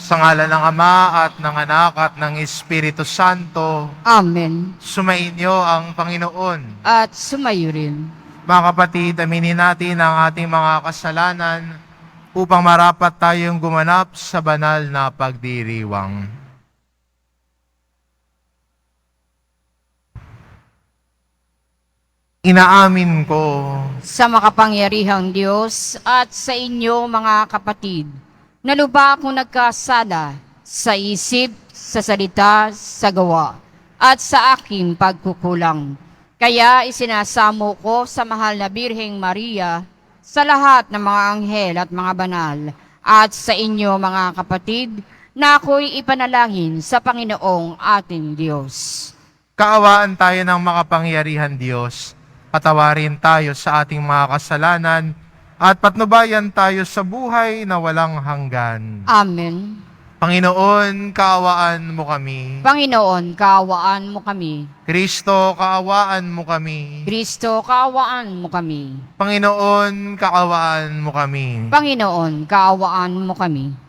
Sa ngalan ng Ama at ng Anak at ng Espiritu Santo, Amen. sumainyo ang Panginoon. At sumayo rin. Mga kapatid, aminin natin ang ating mga kasalanan upang marapat tayong gumanap sa banal na pagdiriwang. Inaamin ko Sa makapangyarihang Diyos at sa inyo mga kapatid, na lubha akong nagkasala sa isip, sa salita, sa gawa, at sa aking pagkukulang. Kaya isinasamo ko sa mahal na Birheng Maria, sa lahat ng mga anghel at mga banal, at sa inyo mga kapatid, na ako'y ipanalangin sa Panginoong ating Diyos. kaawaan tayo ng makapangyarihan Diyos, patawarin tayo sa ating mga kasalanan, at patnubayan tayo sa buhay na walang hanggan. Amen. Panginoon, kaawaan mo kami. Panginoon, kaawaan mo kami. Kristo, kaawaan mo kami. Kristo, kaawaan mo kami. Panginoon, kaawaan mo kami. Panginoon, kaawaan mo kami.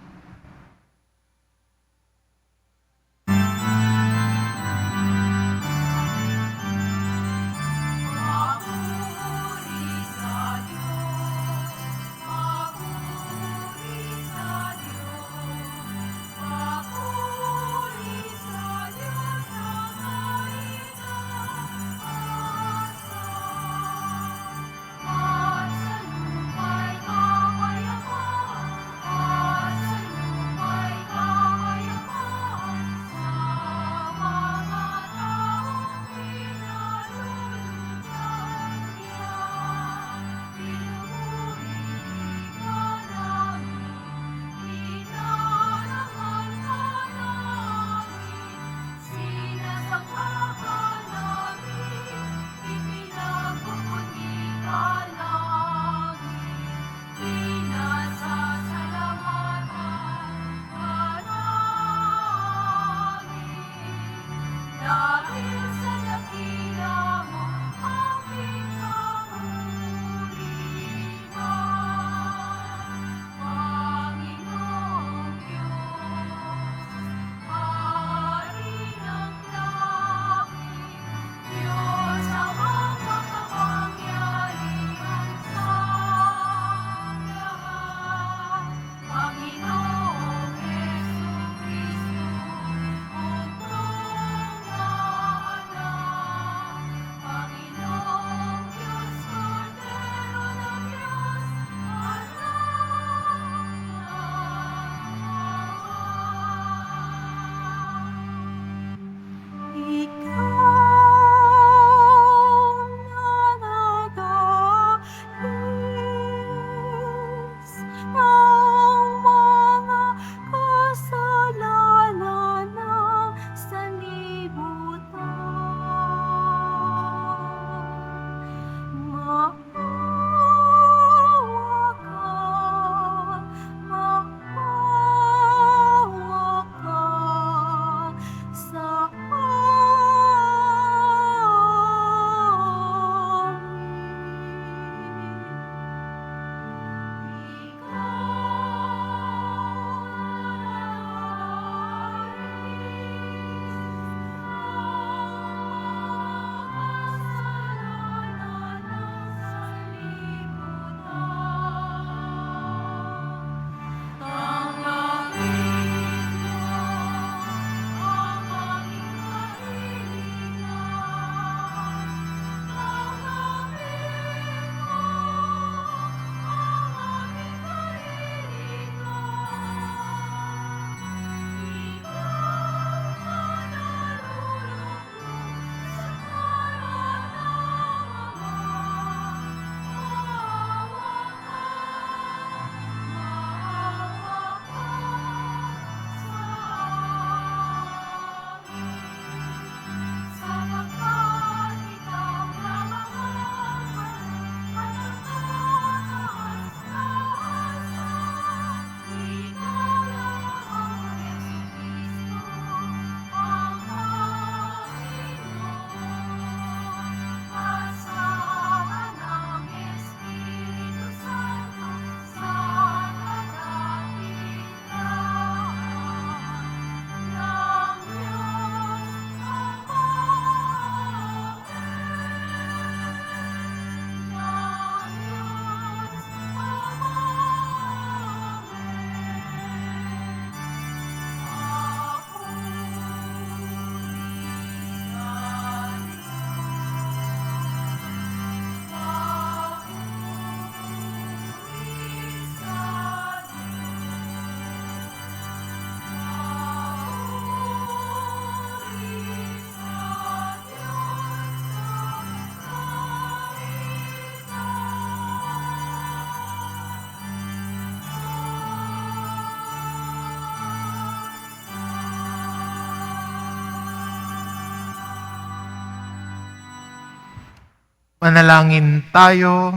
Manalangin tayo.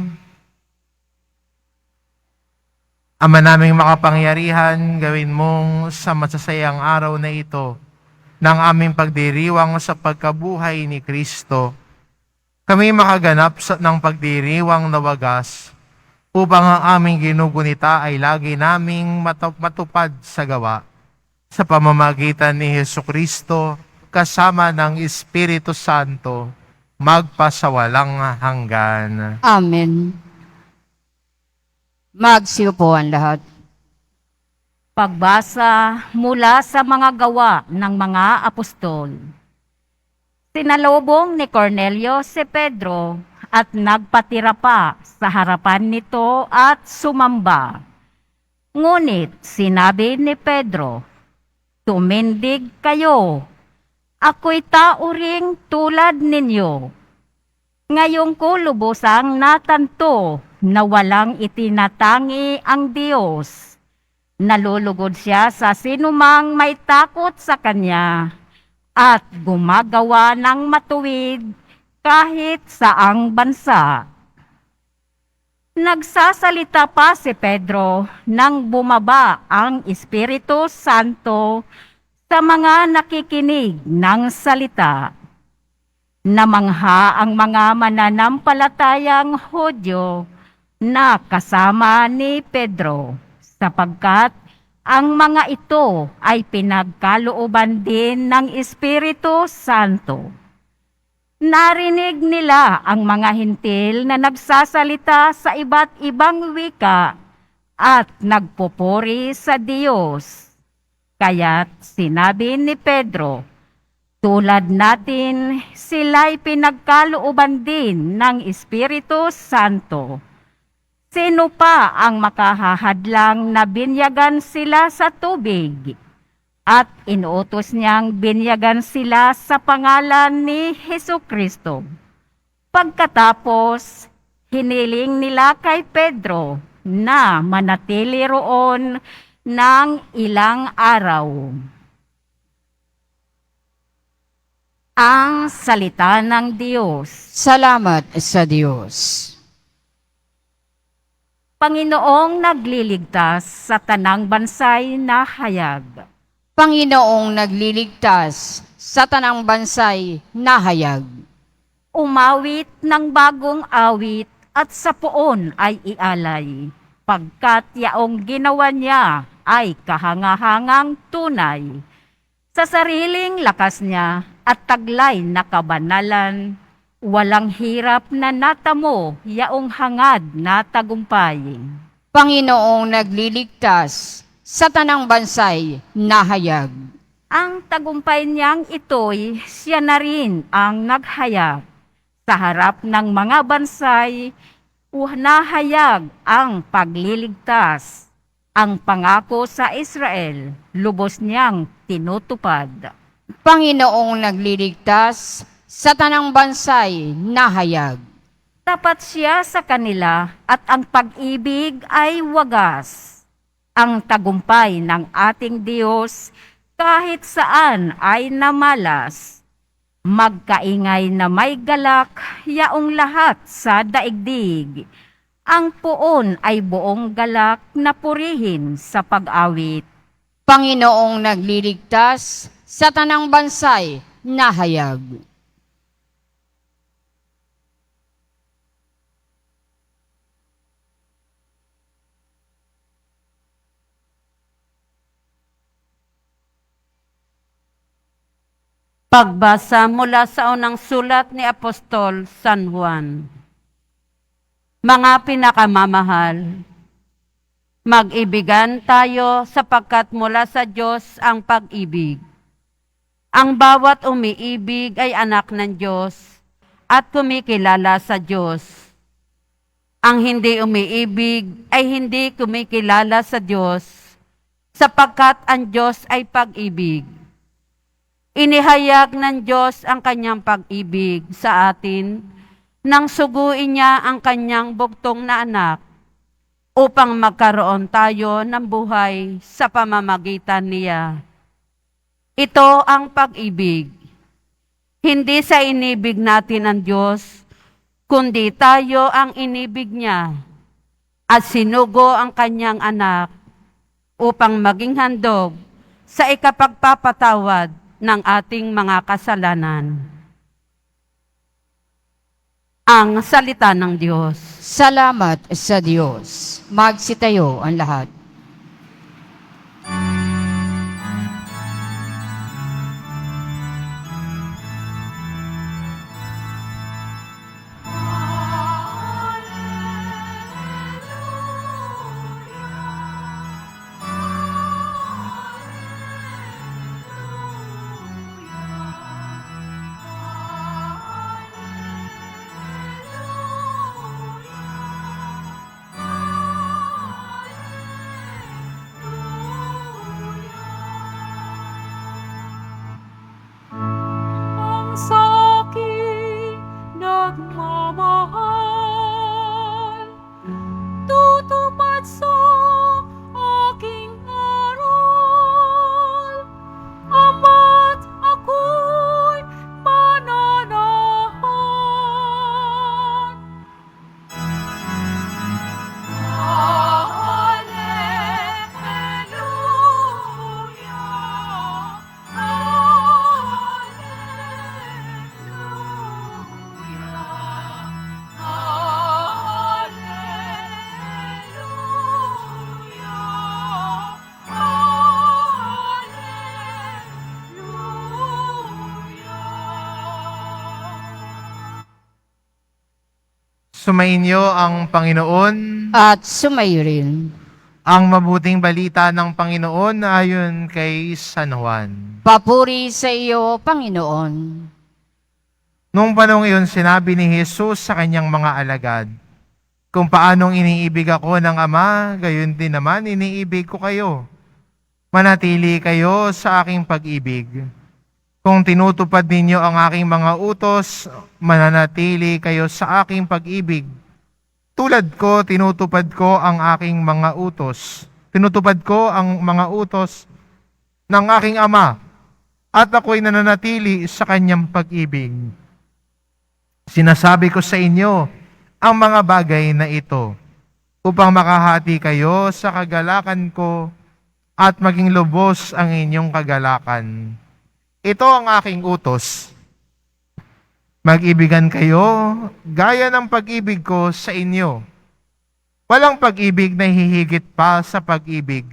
Ama naming makapangyarihan, gawin mong sa masasayang araw na ito ng aming pagdiriwang sa pagkabuhay ni Kristo, kami makaganap ng pagdiriwang na wagas upang ang aming ginugunita ay lagi naming matupad sa gawa sa pamamagitan ni Hesukristo kasama ng Espiritu Santo magpasawalang hanggan. Amen. Magsiupo ang lahat. Pagbasa mula sa mga gawa ng mga apostol. Sinalubong ni Cornelio si Pedro at nagpatira pa sa harapan nito at sumamba. Ngunit sinabi ni Pedro, "Tumindig kayo, ako'y tao ring tulad ninyo. Ngayong ko lubosang natanto na walang itinatangi ang Diyos. Nalulugod siya sa sinumang may takot sa Kanya at gumagawa ng matuwid kahit saang bansa." Nagsasalita pa si Pedro nang bumaba ang Espiritu Santo sa mga nakikinig ng salita. Namangha ang mga mananampalatayang Hudyo na kasama ni Pedro, sapagkat ang mga ito ay pinagkalooban din ng Espiritu Santo. Narinig nila ang mga hintil na nagsasalita sa iba't ibang wika at nagpupuri sa Diyos. Kaya't sinabi ni Pedro, tulad natin, sila'y pinagkalooban din ng Espiritu Santo. Sino pa ang makahahadlang na binyagan sila sa tubig? At inuutos niyang binyagan sila sa pangalan ni Hesukristo. Pagkatapos, hiniling nila kay Pedro na manatili roon ng ilang araw. Ang salita ng Diyos. Salamat sa Diyos. Panginoong nagliligtas sa tanang bansay na hayag. Panginoong nagliligtas sa tanang bansay na hayag. Umawit ng bagong awit at sa poon ay ialay, pagkat yaong ginawa niya ay kahangahangang tunay. Sa sariling lakas niya at taglay na kabanalan, walang hirap na natamo yaong hangad na tagumpay. Panginoong nagliligtas sa tanang bansay na hayag. Ang tagumpay niyang ito'y siya na rin ang naghayag. Sa harap ng mga bansay, nahayag ang pagliligtas. Ang pangako sa Israel, lubos niyang tinutupad. Panginoong nagliligtas sa tanang bansay na hayag. Tapat siya sa kanila at ang pag-ibig ay wagas. Ang tagumpay ng ating Diyos kahit saan ay namalas. Magkaingay na may galak yaong lahat sa daigdig. Ang puon ay buong galak na purihin sa pag-awit. Panginoong nagliligtas sa tanang bansay na hayag. Pagbasa mula sa unang sulat ni Apostol San Juan. Mga pinakamamahal, mag-ibigan tayo sapagkat mula sa Diyos ang pag-ibig. Ang bawat umiibig ay anak ng Diyos at kumikilala sa Diyos. Ang hindi umiibig ay hindi kumikilala sa Diyos sapagkat ang Diyos ay pag-ibig. Inihayag ng Diyos ang kanyang pag-ibig sa atin nang suguin niya ang kanyang bugtong na anak upang magkaroon tayo ng buhay sa pamamagitan niya. Ito ang pag-ibig. Hindi sa inibig natin ang Diyos, kundi tayo ang inibig niya at sinugo ang kanyang anak upang maging handog sa ikapagpapatawad ng ating mga kasalanan. Ang salita ng Diyos. Salamat sa Diyos. Magsitayo ang lahat. Sa'kin nagmamahal, tutupad sa aking aral, ama't ako'y mananahan. Sumainyo ang Panginoon. At sumayo rin. Ang mabuting balita ng Panginoon ayon kay San Juan. Papuri sa iyo, Panginoon. Noong panahon iyon, sinabi ni Jesus sa kanyang mga alagad, kung paanong iniibig ako ng Ama, gayon din naman iniibig ko kayo. Manatili kayo sa aking pag-ibig. Kung tinutupad ninyo ang aking mga utos, mananatili kayo sa aking pag-ibig. Tulad ko, tinutupad ko ang aking mga utos. Tinutupad ko ang mga utos ng aking Ama, at ako'y nananatili sa kanyang pag-ibig. Sinasabi ko sa inyo ang mga bagay na ito, upang makahati kayo sa kagalakan ko at maging lubos ang inyong kagalakan. Ito ang aking utos. Mag-ibigan kayo gaya ng pag-ibig ko sa inyo. Walang pag-ibig na hihigit pa sa pag-ibig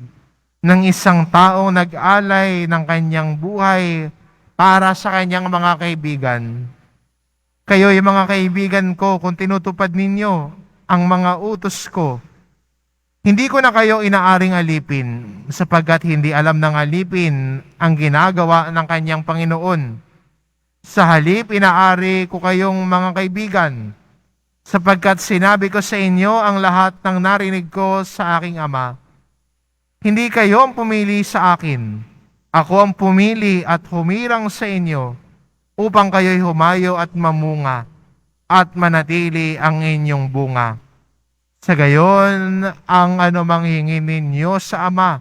ng isang taong nag-alay ng kanyang buhay para sa kanyang mga kaibigan. Kayo yung mga kaibigan ko kung tinutupad ninyo ang mga utos ko. Hindi ko na kayo inaaring alipin sapagkat hindi alam ng alipin ang ginagawa ng kanyang Panginoon. Sa halip, inaari ko kayong mga kaibigan sapagkat sinabi ko sa inyo ang lahat ng narinig ko sa aking Ama. Hindi kayo ang pumili sa akin. Ako ang pumili at humirang sa inyo upang kayo'y humayo at mamunga at manatili ang inyong bunga. Sa gayon, ang anumang hingin ninyo sa Ama,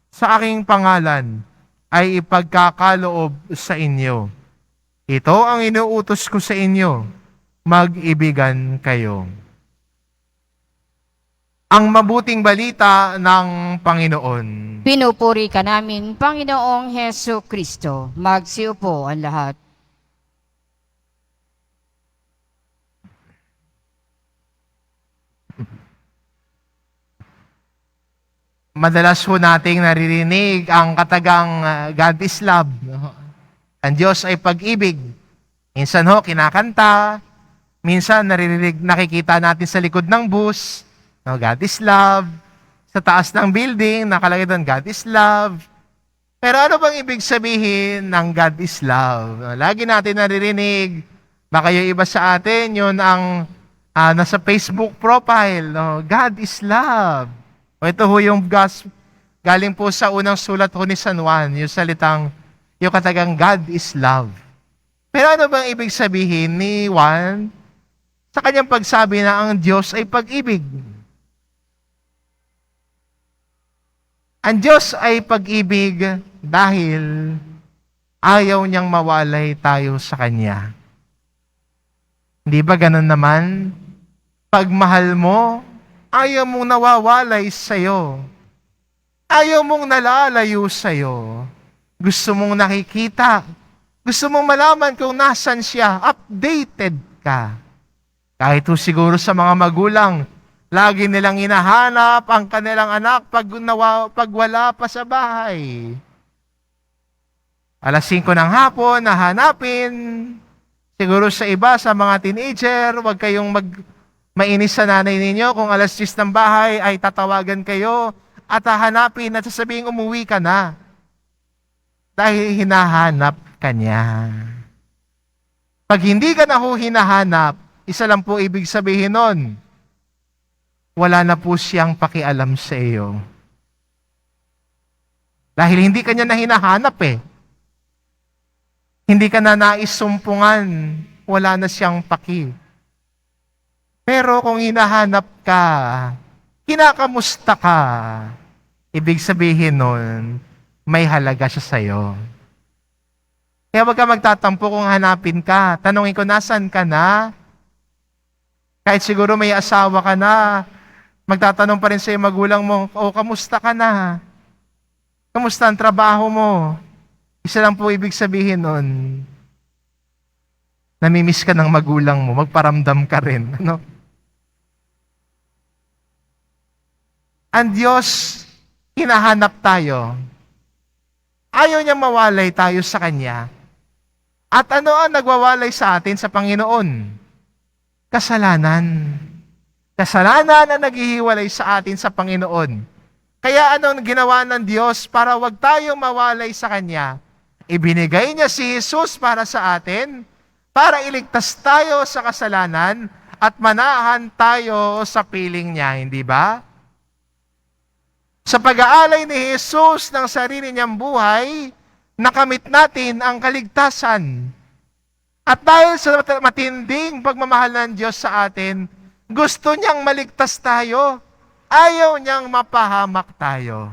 sa aking pangalan, ay ipagkakaloob sa inyo. Ito ang inuutos ko sa inyo, mag-ibigan kayo. Ang mabuting balita ng Panginoon. Pinupuri ka namin, Panginoong Heso Kristo. Magsiupo ang lahat. Madalas ho nating naririnig ang katagang God is love. Ang Diyos ay pag-ibig. Minsan ho, kinakanta. Minsan nakikita natin sa likod ng bus, God is love. Sa taas ng building, nakalagay doon, God is love. Pero ano bang ibig sabihin ng God is love? Lagi natin naririnig, baka yung iba sa atin, yun ang nasa Facebook profile, God is love. O ito ho yung galing po sa unang sulat ho ni San Juan, yung salitang, yung katagang God is love. Pero ano bang ibig sabihin ni Juan sa kanyang pagsabi na ang Diyos ay pag-ibig? Ang Diyos ay pag-ibig dahil ayaw niyang mawalay tayo sa Kanya. Hindi ba ganun naman? Pag mahal mo, ayaw mong nawawalay sa'yo. Ayaw mong nalalayo sa'yo. Gusto mong nakikita. Gusto mong malaman kung nasan siya. Updated ka. Kahit siguro sa mga magulang, lagi nilang hinahanap ang kanilang anak pag wala pa sa bahay. Alas 5 ng hapon, nahanapin. Siguro sa iba, sa mga teenager, huwag kayong mainis sa nanay ninyo. Kung alas 10 ng bahay, ay tatawagan kayo at hahanapin at sasabihin umuwi ka na. Dahil hinahanap ka niya. Pag hindi ka na hinahanap, isa lang po ibig sabihin nun, wala na po siyang pakialam sa iyo. Dahil hindi ka niya na hinahanap eh. Hindi ka na naisumpungan, wala na siyang paki. Pero kung hinahanap ka, kinakamusta ka, ibig sabihin nun, may halaga siya sa'yo. Kaya wag ka magtatampo kung hanapin ka. Tanungin ko, nasan ka na? Kahit siguro may asawa ka na, magtatanong pa rin sa'yo magulang mo, kamusta ka na? Kamusta ang trabaho mo? Isa lang po ibig sabihin nun, namimiss ka ng magulang mo, magparamdam ka rin. Ano? Ang Diyos, hinahanap tayo. Ayaw niya mawalay tayo sa Kanya. At ano ang nagwawalay sa atin sa Panginoon? Kasalanan. Kasalanan ang naghihiwalay sa atin sa Panginoon. Kaya anong ginawa ng Diyos para wag tayong mawalay sa Kanya? Ibinigay niya si Jesus para sa atin, para iligtas tayo sa kasalanan at manahan tayo sa piling niya, hindi ba? Sa pag-aalay ni Jesus ng sarili niyang buhay, nakamit natin ang kaligtasan. At dahil sa matinding pagmamahal ng Diyos sa atin, gusto niyang maligtas tayo. Ayaw niyang mapahamak tayo.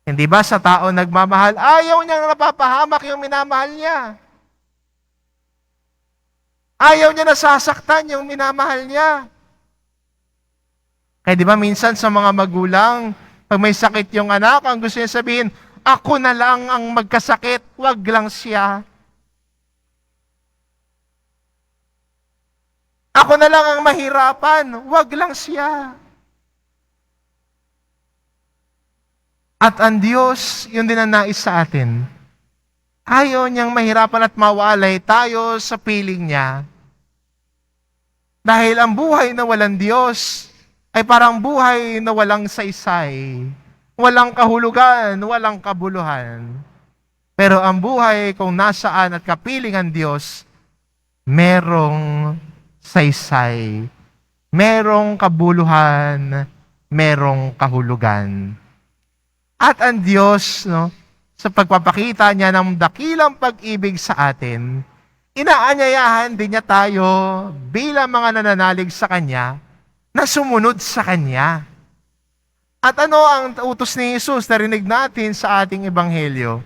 Hindi ba sa tao nagmamahal, ayaw niyang napapahamak yung minamahal niya. Ayaw niya nasasaktan yung minamahal niya. Kaya di ba minsan sa mga magulang, pag may sakit yung anak, ang gusto niya sabihin, ako na lang ang magkasakit, wag lang siya. Ako na lang ang mahirapan, wag lang siya. At ang Diyos, yun din ang nais sa atin. Ayaw niyang mahirapan at mawalay tayo sa piling niya. Dahil ang buhay na walang Diyos ay parang buhay na walang saysay, walang kahulugan, walang kabuluhan. Pero ang buhay kung nasaan at kapiling ang Diyos, merong saysay, merong kabuluhan, merong kahulugan. At ang Diyos, sa pagpapakita niya ng dakilang pag-ibig sa atin, inaanyayahan din niya tayo bilang mga nananalig sa Kanya na sumunod sa Kanya. At ano ang utos ni Jesus na rinig natin sa ating ebanghelyo?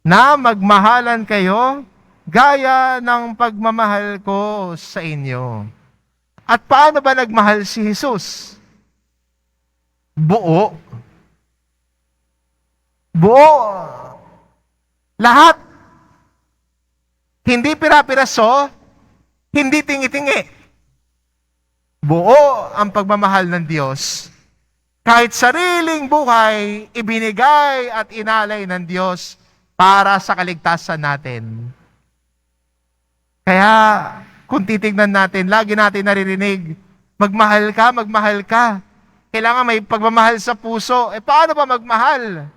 Na magmahalan kayo gaya ng pagmamahal ko sa inyo. At paano ba nagmahal si Jesus? Buo. Buo. Lahat. Hindi pira-piraso, hindi tingi-tingi. Buo ang pagmamahal ng Diyos. Kahit sariling buhay, ibinigay at inalay ng Diyos para sa kaligtasan natin. Kaya, kung titignan natin, lagi natin naririnig, magmahal ka, magmahal ka. Kailangan may pagmamahal sa puso. Paano ba magmahal?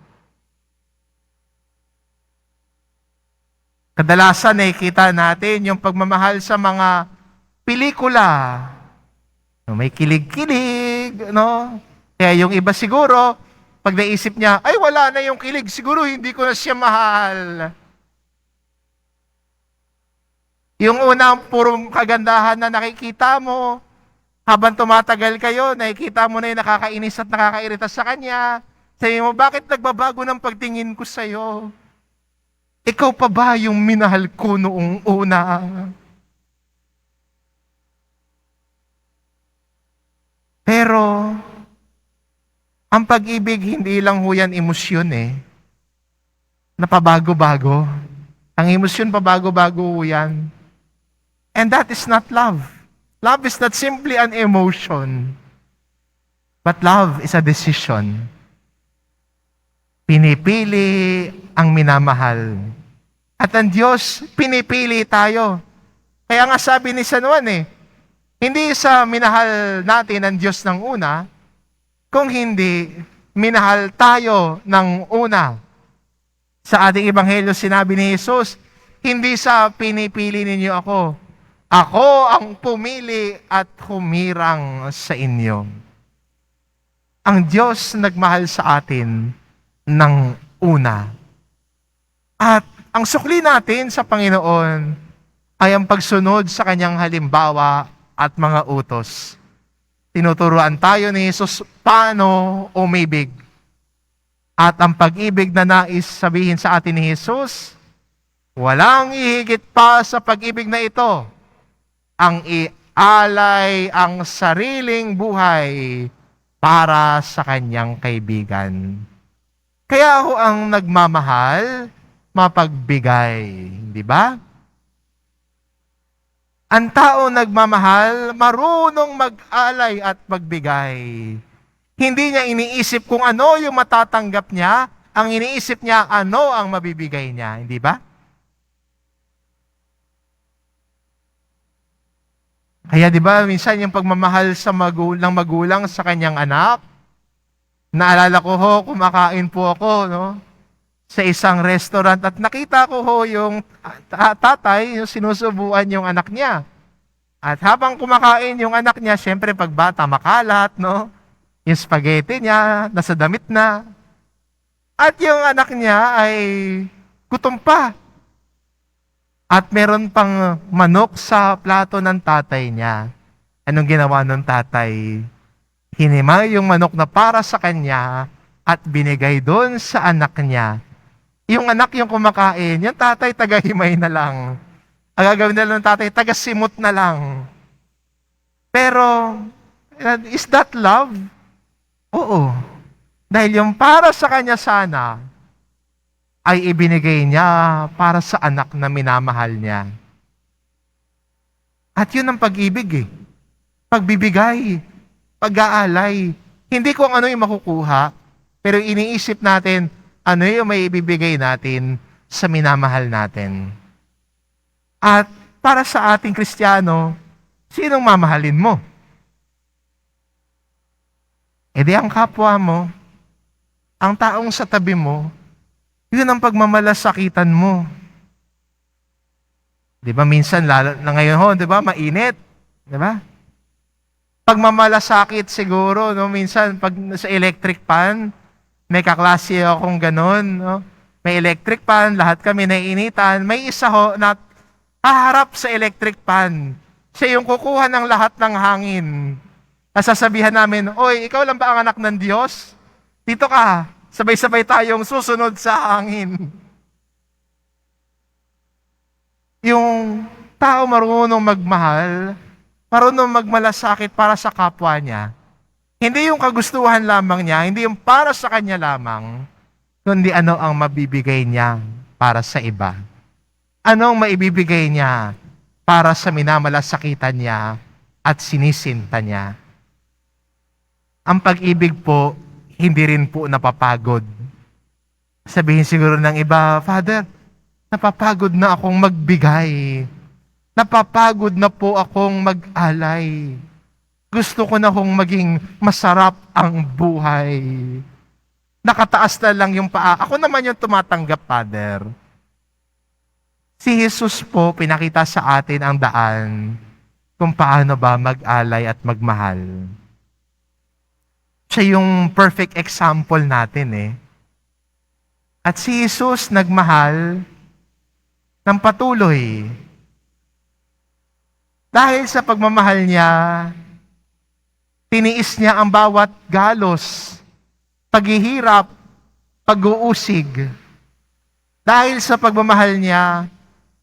Kadalasan nakikita natin yung pagmamahal sa mga pelikula. May kilig-kilig, no? Kaya yung iba siguro, pag naisip niya, ay wala na yung kilig, siguro hindi ko na siya mahal. Yung unang puro kagandahan na nakikita mo, habang tumatagal kayo, nakikita mo na yung nakakainis at nakakairita sa kanya. Sabi mo, bakit nagbabago ng pagtingin ko sa'yo? Ikaw pa ba yung minahal ko noong una? Pero, ang pag-ibig, hindi lang ho yan emosyon na pabago-bago. Ang emosyon, pabago-bago ho yan. And that is not love. Love is not simply an emotion. But love is a decision. Pinipili ang minamahal. At ang Diyos, pinipili tayo. Kaya nga sabi ni San Juan hindi sa minahal natin ang Diyos ng una, kung hindi minahal tayo ng una. Sa ating ebanghelyo sinabi ni Jesus, hindi sa pinipili ninyo ako. Ako ang pumili at humirang sa inyo. Ang Diyos nagmahal sa atin ng una. At ang sukli natin sa Panginoon ay ang pagsunod sa kanyang halimbawa at mga utos. Tinuturuan tayo ni Jesus paano umibig. At ang pag-ibig na nais sabihin sa atin ni Jesus, walang ihigit pa sa pag-ibig na ito, ang ialay ang sariling buhay para sa kanyang kaibigan. Kaya ho ang nagmamahal, mapagbigay. Di ba? Ang tao nagmamahal, marunong mag-alay at magbigay. Hindi niya iniisip kung ano yung matatanggap niya, ang iniisip niya ano ang mabibigay niya. Hindi ba? Kaya di ba, minsan yung pagmamahal sa magulang sa kanyang anak, naalala ko ho, kumakain po ako, sa isang restaurant at nakita ko ho yung tatay, yung sinusubuan yung anak niya. At habang kumakain yung anak niya, syempre pag bata makalat, yung spaghetti niya, nasa damit na. At yung anak niya ay gutom pa. At meron pang manok sa plato ng tatay niya. Anong ginawa ng tatay? Hinimay yung manok na para sa kanya at binigay doon sa anak niya. Yung anak yung kumakain, yung tatay tagahimay na lang. Ang gagawin na lang ng tatay, tagasimot na lang. Pero, is that love? Oo. Dahil yung para sa kanya sana, ay ibinigay niya para sa anak na minamahal niya. At yun ang pag-ibig Pagbibigay, pag-aalay. Hindi kung ano yung makukuha, pero iniisip natin, ano yung may ibibigay natin sa minamahal natin. At para sa ating Kristiyano, sinong mamahalin mo? E di ang kapwa mo, ang taong sa tabi mo, yun ang pagmamalasakitan mo. Di ba minsan, lalo na ngayon di ba, mainit. Di ba? Pagmamalasakit siguro, minsan pag sa electric pan, may kaklase akong ganun, may electric pan, lahat kami naiinitan, may isa ho na haharap sa electric pan. Siya yung kukuha ng lahat ng hangin. Nasasabihan namin, oy, ikaw lang ba ang anak ng Diyos? Dito ka, sabay-sabay tayong susunod sa hangin. Yung tao marunong magmahal, marunong magmalasakit para sa kapwa niya. Hindi yung kagustuhan lamang niya, hindi yung para sa kanya lamang, kundi ano ang mabibigay niya para sa iba. Anong maibibigay niya para sa minamalasakitan niya at sinisinta niya. Ang pag-ibig po, hindi rin po napapagod. Sabihin siguro ng iba, Father, napapagod na akong magbigay. Napapagod na po akong mag-alay. Gusto ko na hong maging masarap ang buhay. Nakataas na lang yung paa. Ako naman yung tumatanggap, Father. Si Jesus po, pinakita sa atin ang daan kung paano ba mag-alay at magmahal. Siya yung perfect example natin At si Jesus nagmahal ng patuloy. Dahil sa pagmamahal niya, tiniis niya ang bawat galos, paghihirap, pag-uusig. Dahil sa pagmamahal niya,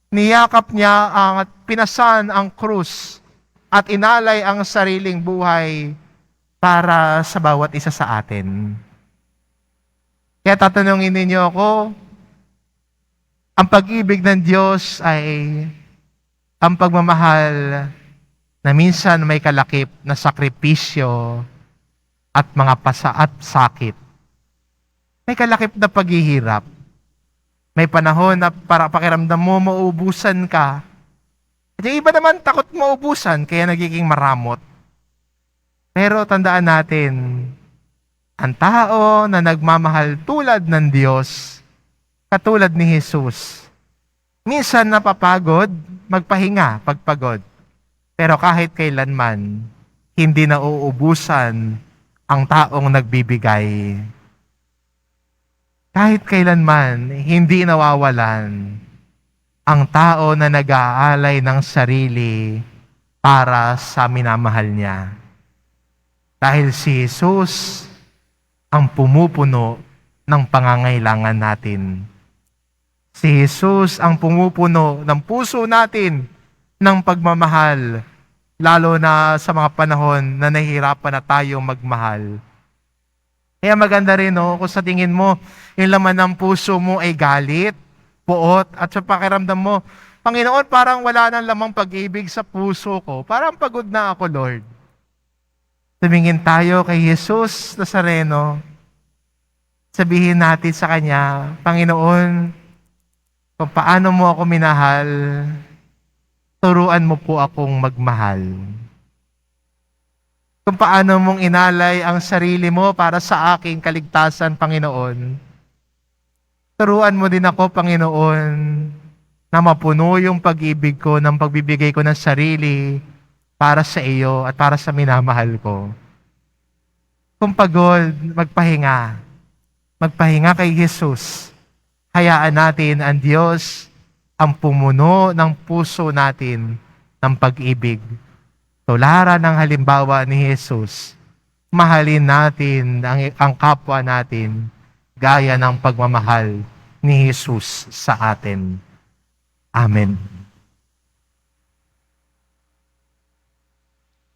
niyakap niya at pinasan ang krus at inalay ang sariling buhay para sa bawat isa sa atin. Kaya tatanungin ninyo ako, ang pag-ibig ng Diyos ay ang pagmamahal na minsan may kalakip na sakripisyo at mga at sakit. May kalakip na paghihirap. May panahon na para pakiramdam mo, mauubusan ka. At yung iba naman takot maubusan, kaya nagiging maramot. Pero tandaan natin, ang tao na nagmamahal tulad ng Diyos, katulad ni Jesus, minsan napapagod, magpahinga pagpagod. Pero kahit kailanman, hindi na uubusan ang taong nagbibigay. Kahit kailanman, hindi nawawalan ang tao na nag-aalay ng sarili para sa minamahal niya. Dahil si Jesus ang pumupuno ng pangangailangan natin. Si Jesus ang pumupuno ng puso natin ng pagmamahal, lalo na sa mga panahon na nahihirapan na tayong magmahal. Kaya maganda rin, no, kung sa tingin mo, yung laman ng puso mo ay galit, puot, at sa pakiramdam mo, Panginoon, parang wala nang lamang pag-ibig sa puso ko. Parang pagod na ako, Lord. Tumingin tayo kay Jesus Nazareno. Sabihin natin sa Kanya, Panginoon, kung paano mo ako minahal, turuan mo po akong magmahal. Kung paano mong inalay ang sarili mo para sa aking kaligtasan, Panginoon. Turuan mo din ako, Panginoon, na mapuno yung pag-ibig ko ng pagbibigay ko ng sarili para sa iyo at para sa minamahal ko. Kung pagod, magpahinga. Magpahinga kay Jesus. Hayaan natin ang Diyos ang pumuno ng puso natin ng pag-ibig. Tularan ng halimbawa ni Jesus, mahalin natin ang kapwa natin gaya ng pagmamahal ni Jesus sa atin. Amen.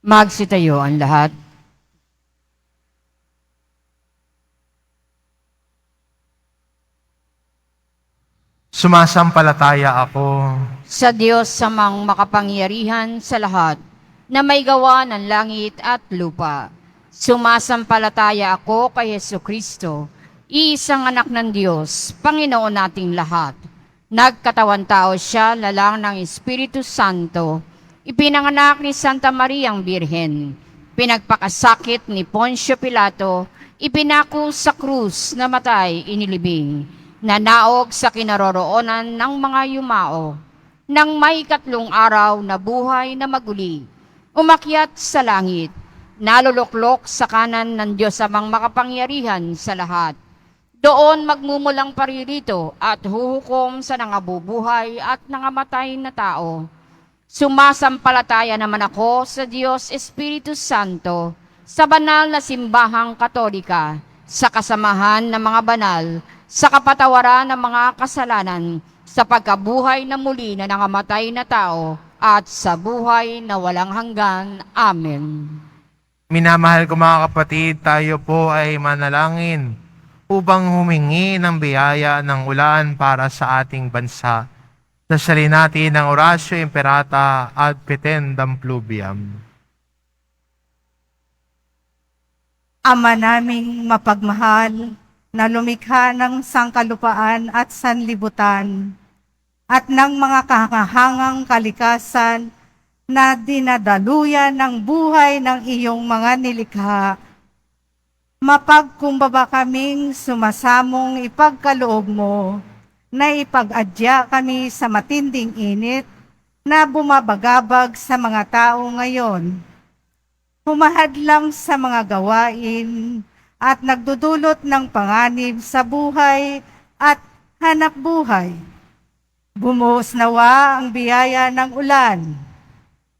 Magsitayo ang lahat. Sumasampalataya ako Sa Diyos samang makapangyarihan sa lahat, na may gawa ng langit at lupa. Sumasampalataya ako kay Jesucristo, iisang anak ng Diyos, Panginoon nating lahat. Nagkatawan tao siya, lalang ng Espiritu Santo. Ipinanganak ni Santa Mariang Birhen. Pinagpakasakit ni Poncio Pilato. Ipinako sa krus, namatay, inilibing. Nanaog sa kinaroroonan ng mga yumao. Nang may 3 araw na buhay na maguli. Umakyat sa langit. Naluluklok sa kanan ng Diyos amang makapangyarihan sa lahat. Doon magmumulang paririto at huhukom sa nangabubuhay at nangamatay na tao. Sumasampalataya naman ako sa Diyos Espiritu Santo, sa banal na simbahang katolika, sa kasamahan ng mga banal, sa kapatawaran ng mga kasalanan, sa pagkabuhay na muli na nangamatay na tao, at sa buhay na walang hanggan. Amen. Minamahal ko mga kapatid, tayo po ay manalangin upang humingi ng biyaya ng ulan para sa ating bansa. Dasalin natin ang Oratio Imperata ad Petendam Pluviam. Ama naming mapagmahal, na lumikha ng sangkalupaan at sanlibutan, at ng mga kahangang kalikasan na dinadaluyan ng buhay ng iyong mga nilikha. Mapagkumbaba kaming sumasamong ipagkaloob mo, na ipag-adya kami sa matinding init na bumabagabag sa mga tao ngayon. Humahadlang sa mga gawain at nagdudulot ng panganib sa buhay at hanap buhay. Bumuhos nawa ang biyaya ng ulan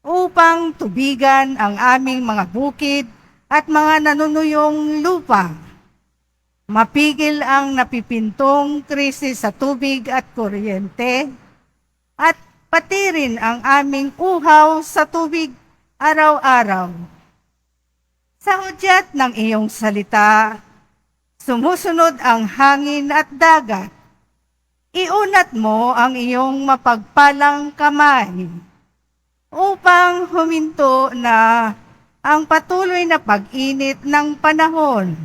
upang tubigan ang aming mga bukid at mga nanunuyong lupa. Mapigil ang napipintong krisis sa tubig at kuryente at pati rin ang aming uhaw sa tubig araw-araw. Sa hudyat ng iyong salita, sumusunod ang hangin at dagat. Iunat mo ang iyong mapagpalang kamay upang huminto na ang patuloy na pag-init ng panahon,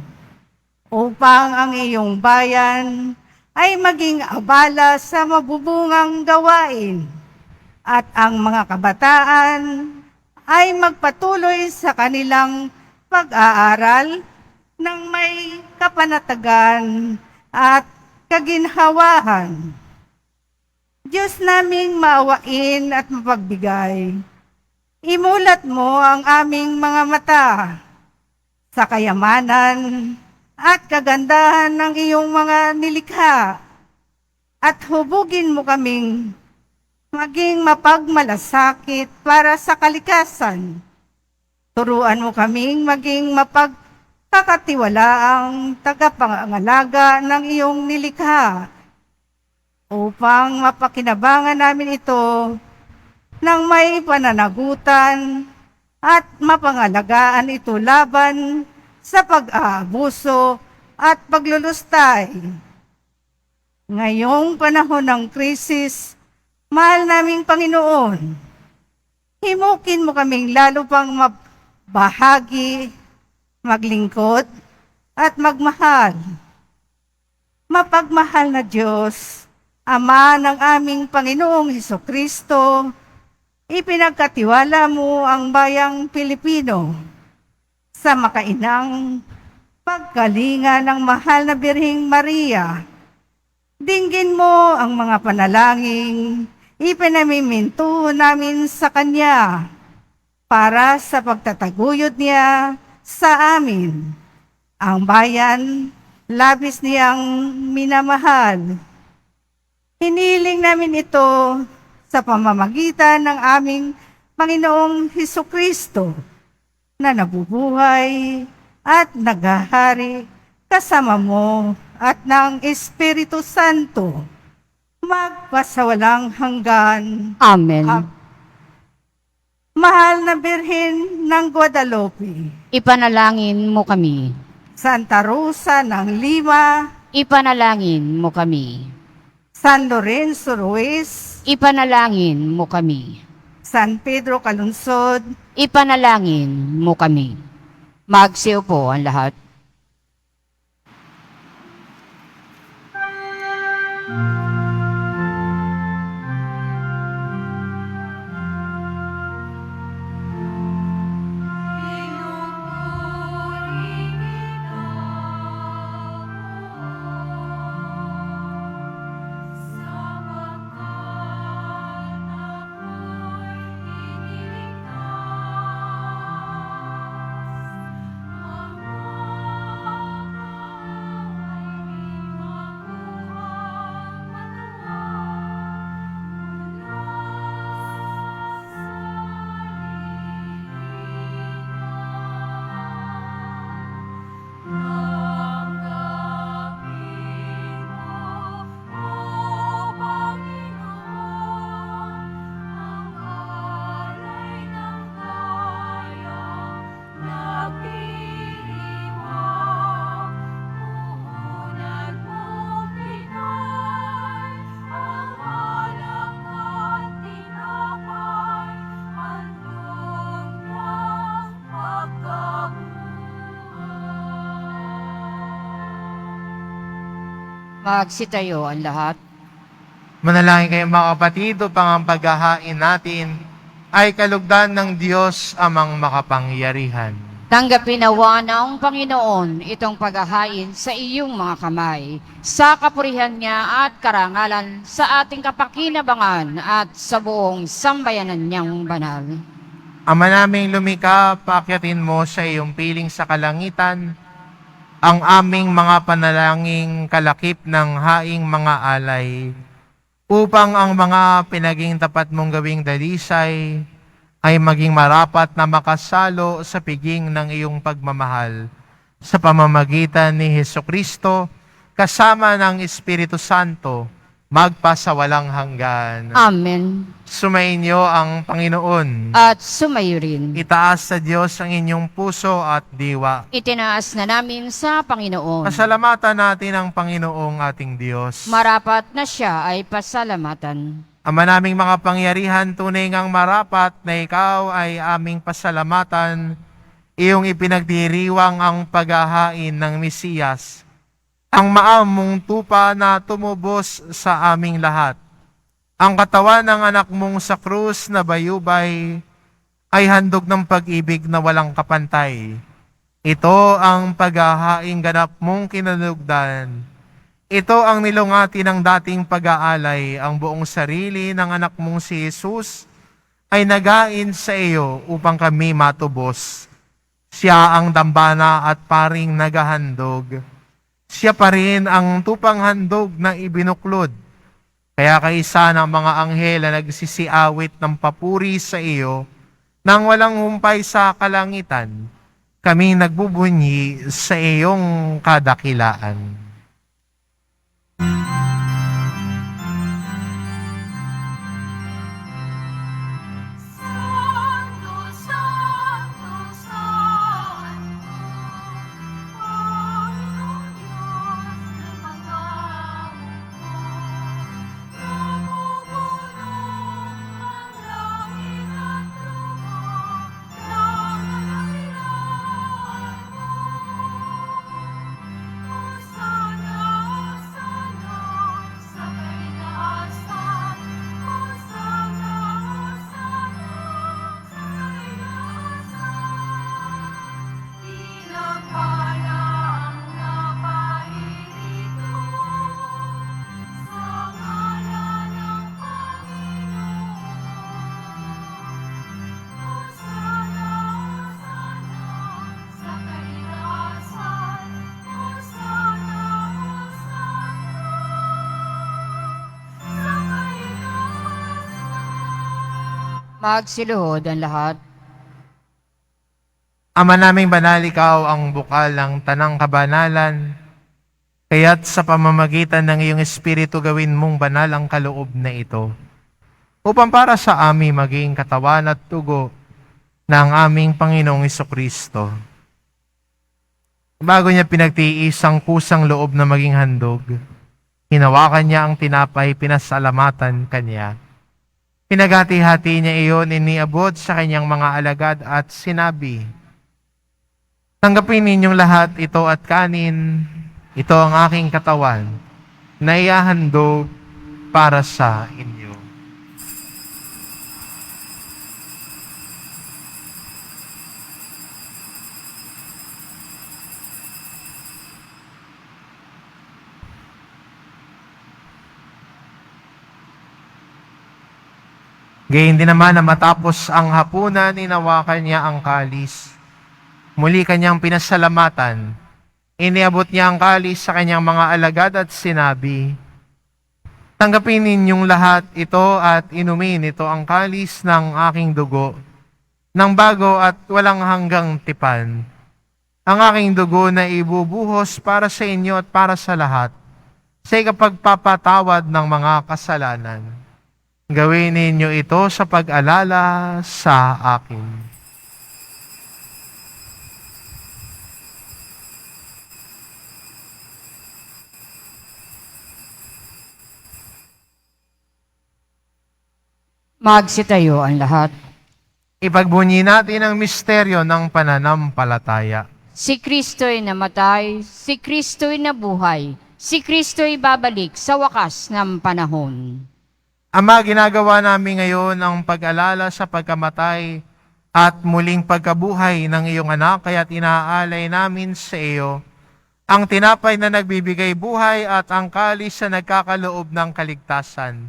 upang ang iyong bayan ay maging abala sa mabubungang gawain at ang mga kabataan ay magpatuloy sa kanilang pag-aaral ng may kapanatagan at kaginhawahan. Diyos naming maawain at mapagbigay, imulat mo ang aming mga mata sa kayamanan at kagandahan ng iyong mga nilikha at hubugin mo kaming maging mapagmalasakit para sa kalikasan. Turuan mo kaming maging mapagkakatiwalaang tagapangangalaga ng iyong nilikha upang mapakinabangan namin ito ng may pananagutan at mapangalagaan ito laban sa pag-aabuso at paglulustay. Ngayong panahon ng krisis, mahal naming Panginoon, himukin mo kaming lalo pang mabahagi, maglingkod, at magmahal. Mapagmahal na Diyos, Ama ng aming Panginoong Hesukristo, ipinagkatiwala mo ang bayang Pilipino sa makainang pagkalinga ng mahal na Birheng Maria. Dinggin mo ang mga panalangin ipinamiminto namin sa Kanya para sa pagtataguyod niya sa amin. Ang bayan, labis niyang minamahal. Hiniling namin ito sa pamamagitan ng aming Panginoong Hesukristo na nabubuhay at naghahari kasama mo at ng Espiritu Santo magpasawalang hanggan. Amen. Mahal na Birhen ng Guadalupe, Ipanalangin mo kami. Santa Rosa ng Lima, Ipanalangin mo kami. San Lorenzo Ruiz, Ipanalangin mo kami. San Pedro Calunsod, Ipanalangin mo kami. Magsiupo ang lahat. Magsitayo ang lahat. Manalangin kayo mga kapatid upang ang paghahain natin ay kalugdan ng Diyos amang makapangyarihan. Tanggapin nawa ng Panginoon itong paghahain sa iyong mga kamay, sa kapurihan niya at karangalan, sa ating kapakinabangan at sa buong sambayanan niyang banal. Ama naming lumikha, paakyatin mo sa iyong piling sa kalangitan ang aming mga panalangin kalakip ng haing mga alay, upang ang mga pinaging tapat mong gawing dalisay ay maging marapat na makasalo sa piging ng iyong pagmamahal sa pamamagitan ni Hesukristo kasama ng Espiritu Santo magpasawalang hanggan. Amen. Sumainyo ang Panginoon. At sumayo rin. Itaas sa Diyos ang inyong puso at diwa. Itinaas na namin sa Panginoon. Pasalamatan natin ang Panginoong ating Diyos. Marapat na siya ay pasalamatan. Ama naming mga pangyarihan, tunay ngang marapat na ikaw ay aming pasalamatan, iyong ipinagdiriwang ang paghahain ng Mesiyas, ang maamong tupa na tumubos sa aming lahat. Ang katawan ng anak mong sa krus na bayubay ay handog ng pag-ibig na walang kapantay. Ito ang paghahaing ganap mong kinalugdan. Ito ang nilungati ng dating pag-aalay, ang buong sarili ng anak mong si Jesus ay nagain sa iyo upang kami matubos. Siya ang dambana at paring nagahandog. Siya pa rin ang tupang handog na ibinuklod. Kaya kaisa ng mga anghel na nagsisiawit ng papuri sa iyo, nang walang humpay sa kalangitan, kami nagbubunyi sa iyong kadakilaan. Santo, Santo, Santo, Panginoon Diyos ng mga mundo. Nabubuno ang langit at lupa ng kadakilaan mo. Hosana, Hosana sa kaitaasan. Hosana, Hosana sa kaitaasan. Pinagpala ang napairito sa ngalan ng Panginoon. Hosana, Hosana sa kaitaasan. Hosana, Hosana sa kaitaasan. Magsiluhod ang lahat. Ama naming banal, ikaw ang bukal ng tanang kabanalan, kaya't sa pamamagitan ng iyong Espiritu gawin mong banal ang kaloob na ito, upang para sa amin maging katawan at tugo ng aming Panginoong Hesukristo. Bago niya pinagtiis ang kusang loob na maging handog, hinawakan niya ang tinapay, pinasalamatan kanya. Pinaghati-hati niya iyon, iniabot sa kanyang mga alagad at sinabi, "Tanggapin ninyong lahat ito at kanin, ito ang aking katawan na iahandog para sa inyo." Gayun din naman na matapos ang hapunan, inawakan niya ang kalis. Muli kanyang pinasalamatan. Iniabot niya ang kalis sa kanyang mga alagad at sinabi, "Tanggapin ninyong lahat ito at inumin ito ang kalis ng aking dugo, ng bago at walang hanggang tipan. Ang aking dugo na ibubuhos para sa inyo at para sa lahat, sa ikapagpapatawad ng mga kasalanan. Gawin ninyo ito sa pag-alala sa akin." Magsitayo ang lahat. Ipagbunyi natin ang misteryo ng pananampalataya. Si Kristo'y namatay, si Kristo'y nabuhay, si Kristo'y babalik sa wakas ng panahon. Ama, ginagawa namin ngayon ang pag-alala sa pagkamatay at muling pagkabuhay ng iyong anak, kaya't inaalay namin sa iyo ang tinapay na nagbibigay buhay at ang kalis na nagkakaloob ng kaligtasan.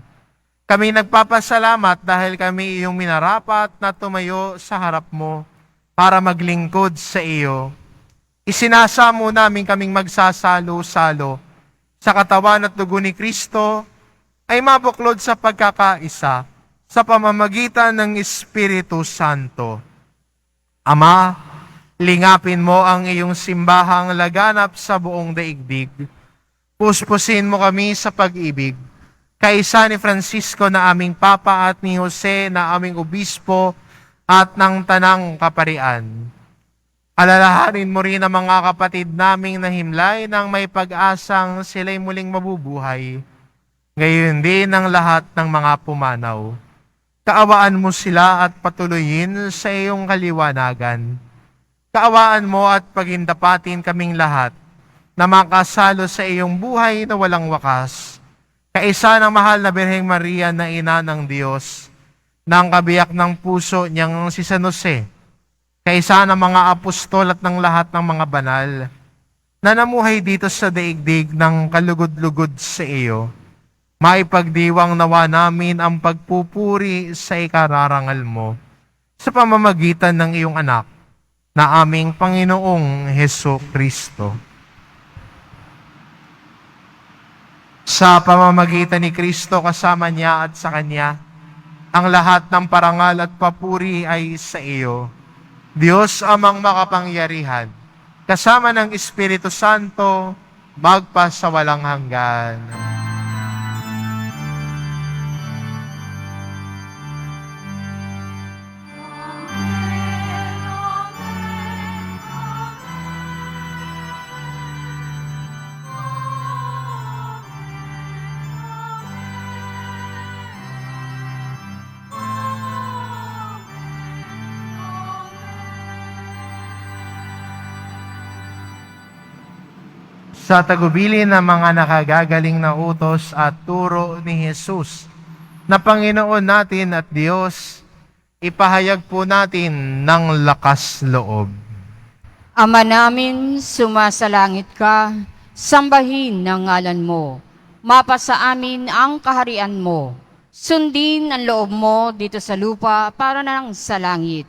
Kami nagpapasalamat dahil kami iyong minarapat na tumayo sa harap mo para maglingkod sa iyo. Isinasamo namin kaming magsasalo-salo sa katawan at dugo ni Kristo ay mabuklod sa pagkakaisa sa pamamagitan ng Espiritu Santo. Ama, lingapin mo ang iyong simbahang laganap sa buong daigdig. Puspusin mo kami sa pag-ibig kaisa ni Francisco na aming Papa at ni Jose na aming Obispo at ng Tanang Kaparian. Alalahanin mo rin ang mga kapatid naming nahimlay nang may pag-asang sila'y muling mabubuhay. Gayon din ang lahat ng mga pumanaw. Kaawaan mo sila at patuloyin sa iyong kaliwanagan. Kaawaan mo at pagindapatin kaming lahat na makasalo sa iyong buhay na walang wakas. Kaisa ng mahal na Birheng Maria na ina ng Diyos, ng kabiyak ng puso niyang si San Jose, kaisa ng mga apostol at ng lahat ng mga banal, na namuhay dito sa daigdig ng kalugod-lugod sa iyo, maipagdiwang nawa namin ang pagpupuri sa ikararangal mo sa pamamagitan ng iyong anak na aming Panginoong Heso Kristo. Sa pamamagitan ni Kristo kasama niya at sa Kanya, ang lahat ng parangal at papuri ay sa iyo, Diyos amang makapangyarihan, kasama ng Espiritu Santo, magpasawalang hanggan. Sa tagubilin ng mga nakagagaling na utos at turo ni Jesus na Panginoon natin at Diyos, ipahayag po natin ng lakas loob. Ama namin, sumasalangit ka, sambahin ang ngalan mo. Mapasa amin ang kaharian mo. Sundin ang loob mo dito sa lupa para nang sa langit.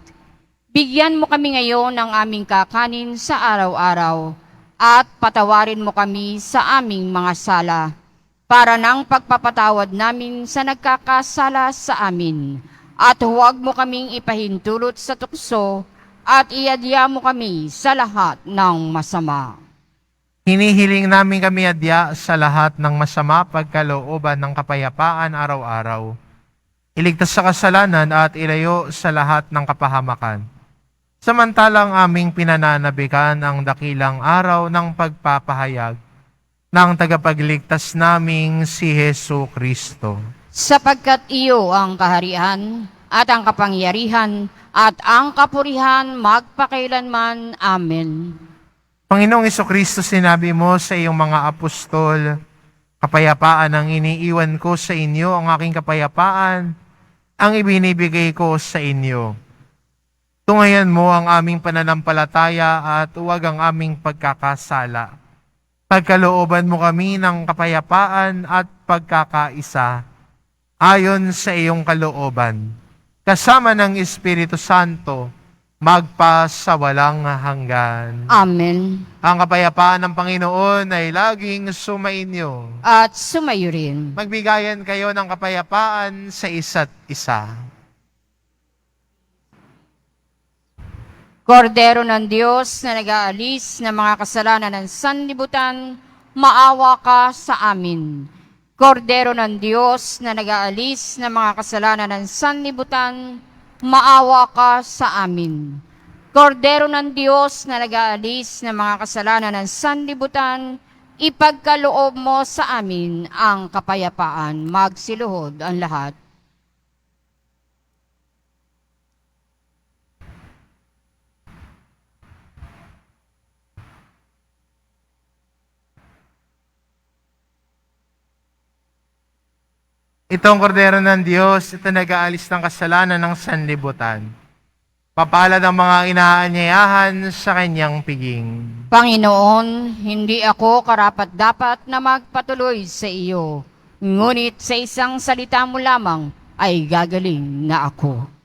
Bigyan mo kami ngayon ng aming kakanin sa araw-araw at patawarin mo kami sa aming mga sala para nang pagpapatawad namin sa nagkakasala sa amin. At huwag mo kaming ipahintulot sa tukso at iadya mo kami sa lahat ng masama. Hinihiling namin kami adya sa lahat ng masama pagkalooban ng kapayapaan araw-araw. Iligtas sa kasalanan at ilayo sa lahat ng kapahamakan. Samantalang aming pinananabikan ang dakilang araw ng pagpapahayag ng tagapagligtas naming si Heso Kristo. Sapagkat iyo ang kaharian at ang kapangyarihan at ang kapurihan magpakailanman. Amen. Panginoong Kristo, sinabi mo sa iyong mga apostol, kapayapaan ang iniiwan ko sa inyo, ang aking kapayapaan ang ibinibigay ko sa inyo. Tungayan mo ang aming pananampalataya at huwag ang aming pagkakasala. Pagkalooban mo kami ng kapayapaan at pagkakaisa, ayon sa iyong kalooban, kasama ng Espiritu Santo, magpasawalang hanggan. Amen. Ang kapayapaan ng Panginoon ay laging sumainyo. At sumayo rin. Magbigayan kayo ng kapayapaan sa isa't isa. Kordero ng Diyos na nag-aalis ng mga kasalanan ng sanlibutan, maawa ka sa amin. Kordero ng Diyos na nag-aalis ng mga kasalanan ng sanlibutan, maawa ka sa amin. Kordero ng Diyos na nag-aalis ng mga kasalanan ng sanlibutan, ipagkaloob mo sa amin ang kapayapaan. Magsiluhod ang lahat. Itong kordero ng Diyos, ito nag-aalis ng kasalanan ng sanlibutan. Papalad ang mga inaanyayahan sa kanyang piging. Panginoon, hindi ako karapat-dapat na magpatuloy sa iyo, ngunit sa isang salita mo lamang ay gagaling na ako.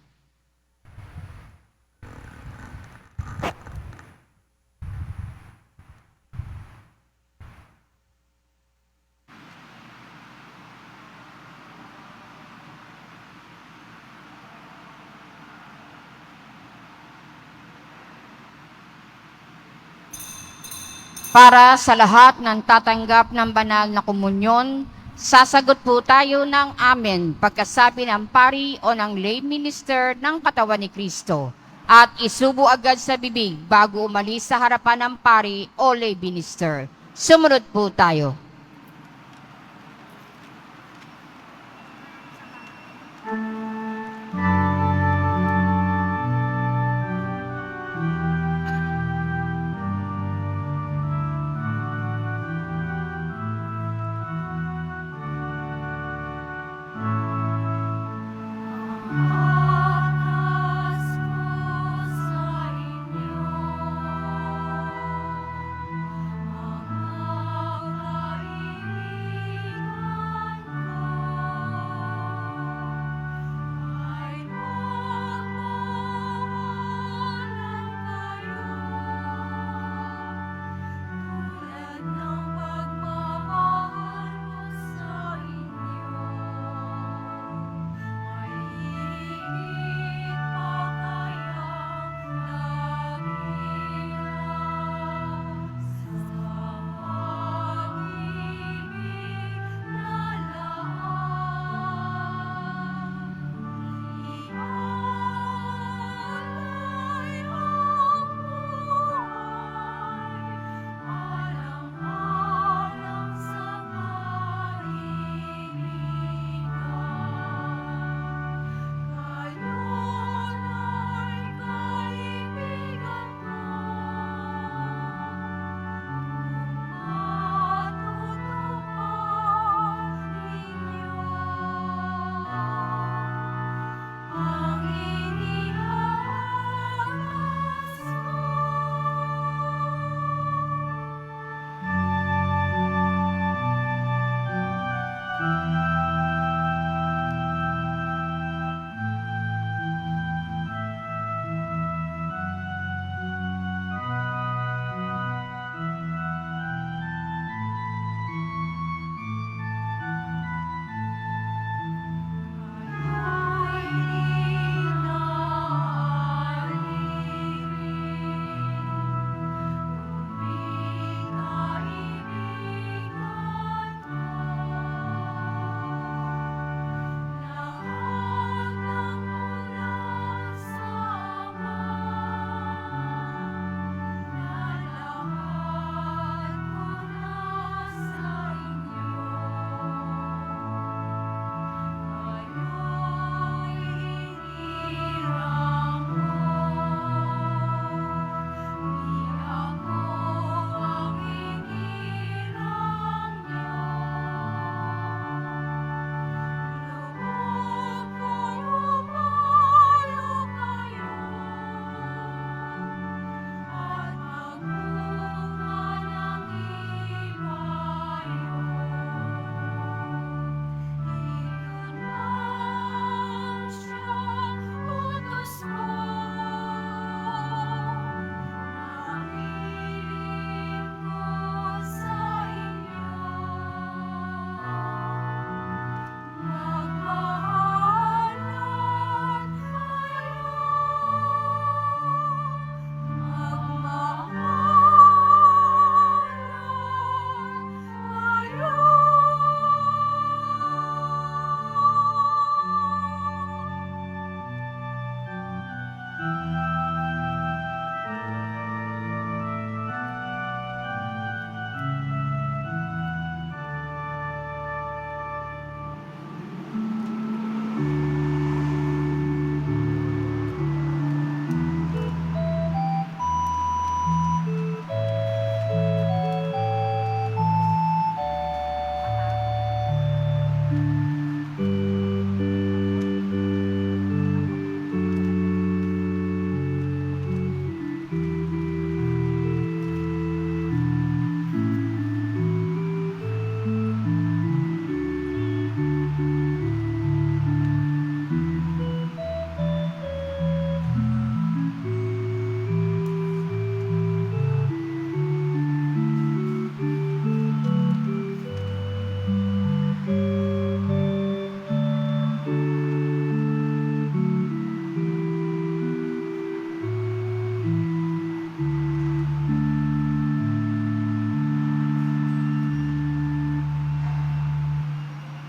Para sa lahat ng tatanggap ng banal na komunyon, Sasagot po tayo ng amen pagkasabi ng pari o ng lay minister ng katawan ni Kristo at isubo agad sa bibig bago umalis sa harapan ng pari o lay minister. Sumunod po tayo. Akas ko sa inyo, mga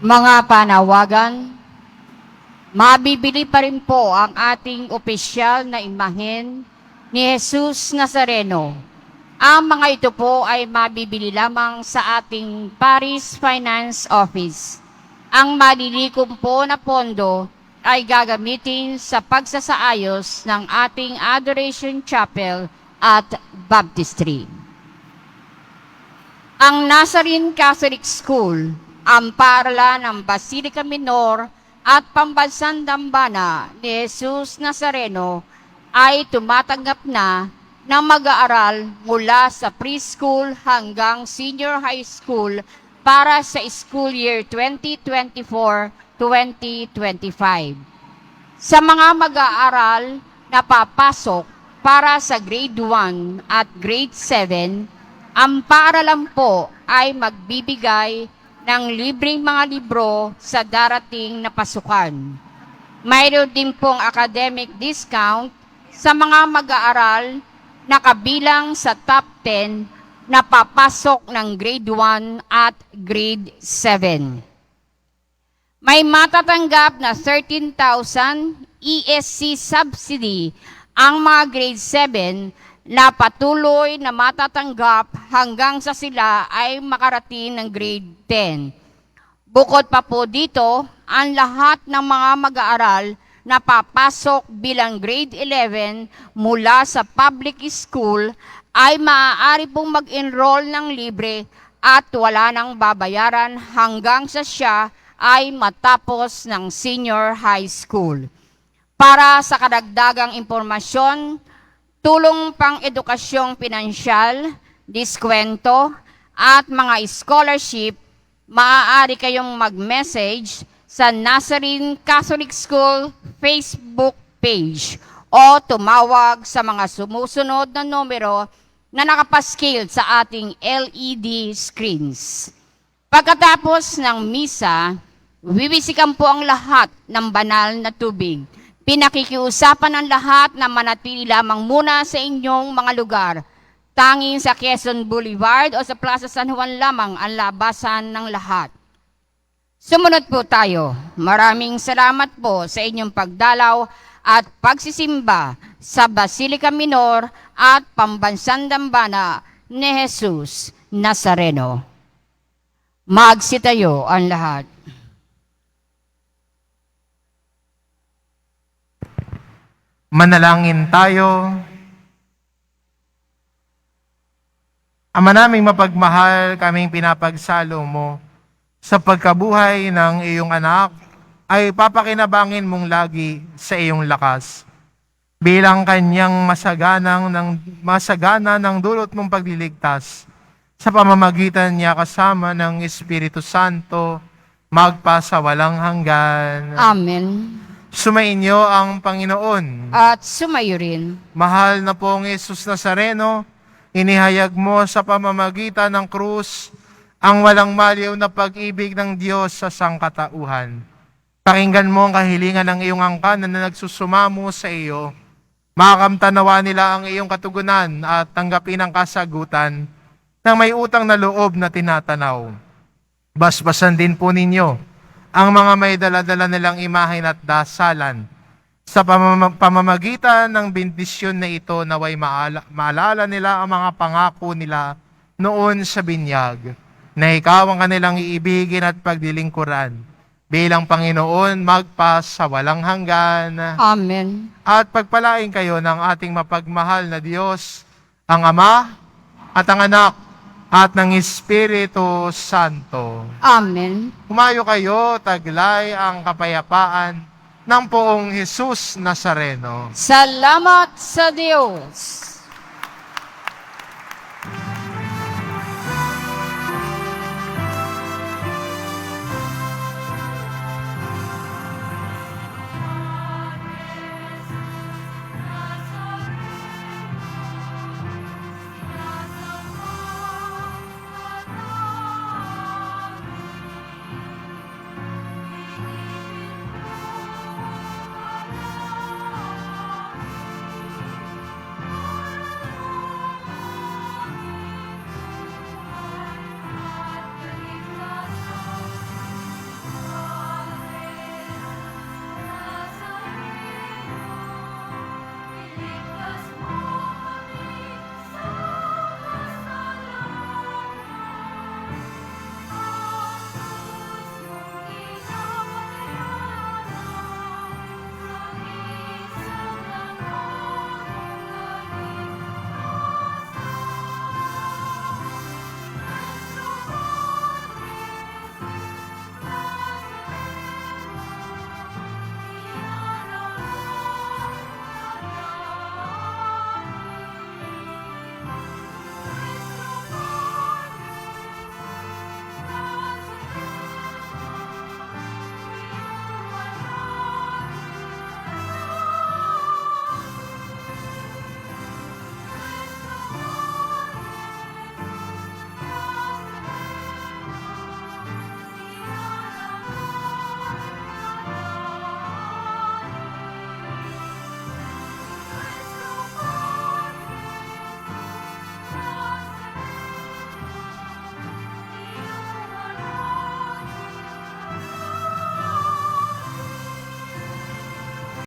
Mga panawagan, mabibili pa rin po ang ating opisyal na imahen ni Jesus Nazareno. Ang mga ito po ay mabibili lamang sa ating Paris Finance Office. Ang malilikom po na pondo ay gagamitin sa pagsasaayos ng ating Adoration Chapel at Baptistry. Ang Nazarene Catholic School, ang paaralan ng Basilica Minor at Pambansang Dambana ni Jesus Nazareno ay tumatanggap na ng mag-aaral mula sa preschool hanggang senior high school para sa school year 2024-2025. Sa mga mag-aaral na papasok para sa grade 1 at grade 7, ang paaralan po ay magbibigay ng libreng mga libro sa darating na pasukan. Mayroon din pong academic discount sa mga mag-aaral na kabilang sa top 10 na papasok ng grade 1 at grade 7. May matatanggap na 13,000 ESC subsidy ang mga grade 7 na patuloy na matatanggap hanggang sa sila ay makarating ng grade 10. Bukod pa po dito, ang lahat ng mga mag-aaral na papasok bilang grade 11 mula sa public school ay maaari pong mag-enroll ng libre at wala nang babayaran hanggang sa siya ay matapos ng senior high school. Para sa kadagdagang impormasyon, tulong pang edukasyong pinansyal, diskwento, at mga scholarship, maaari kayong mag-message sa Nazarene Catholic School Facebook page o tumawag sa mga sumusunod na numero na nakapaskil sa ating LED screens. Pagkatapos ng misa, wiwisikan po ang lahat ng banal na tubig. Pinakikiusapan ang lahat na manatili lamang muna sa inyong mga lugar. Tanging sa Quezon Boulevard o sa Plaza San Juan lamang ang labasan ng lahat. Sumunod po tayo. Maraming salamat po sa inyong pagdalaw at pagsisimba sa Basilica Minor at Pambansang Dambana ni Jesus Nazareno. Magsitayo ang lahat. Manalangin tayo. Ama naming mapagmahal, kaming pinapagsalo mo sa pagkabuhay ng iyong anak ay papakinabangin mong lagi sa iyong lakas. Bilang kanyang masagana ng dulot mong pagliligtas sa pamamagitan niya kasama ng Espiritu Santo magpa sa walang hanggan. Amen. Sumainyo ang Panginoon. At sumayo rin. Mahal na pong Jesus Nazareno, inihayag mo sa pamamagitan ng krus ang walang maliw na pag-ibig ng Diyos sa sangkatauhan. Pakinggan mo ang kahilingan ng iyong angkan na nagsusumamo sa iyo. Makakamtanawa nila ang iyong katugunan at tanggapin ang kasagutan ng may utang na loob na tinatanaw. Basbasan din po ninyo ang mga may daladala nilang imahen at dasalan. Sa pamamagitan ng bendisyon na ito, naway maalala nila ang mga pangako nila noon sa binyag, na ikaw ang kanilang iibigin at pagdilingkuran bilang Panginoon magpa sa walang hanggan. Amen. At pagpalain kayo ng ating mapagmahal na Diyos, ang Ama at ang Anak at ng Espiritu Santo. Amen. Humayo kayo, taglay ang kapayapaan ng poong Jesus Nazareno. Salamat sa Diyos.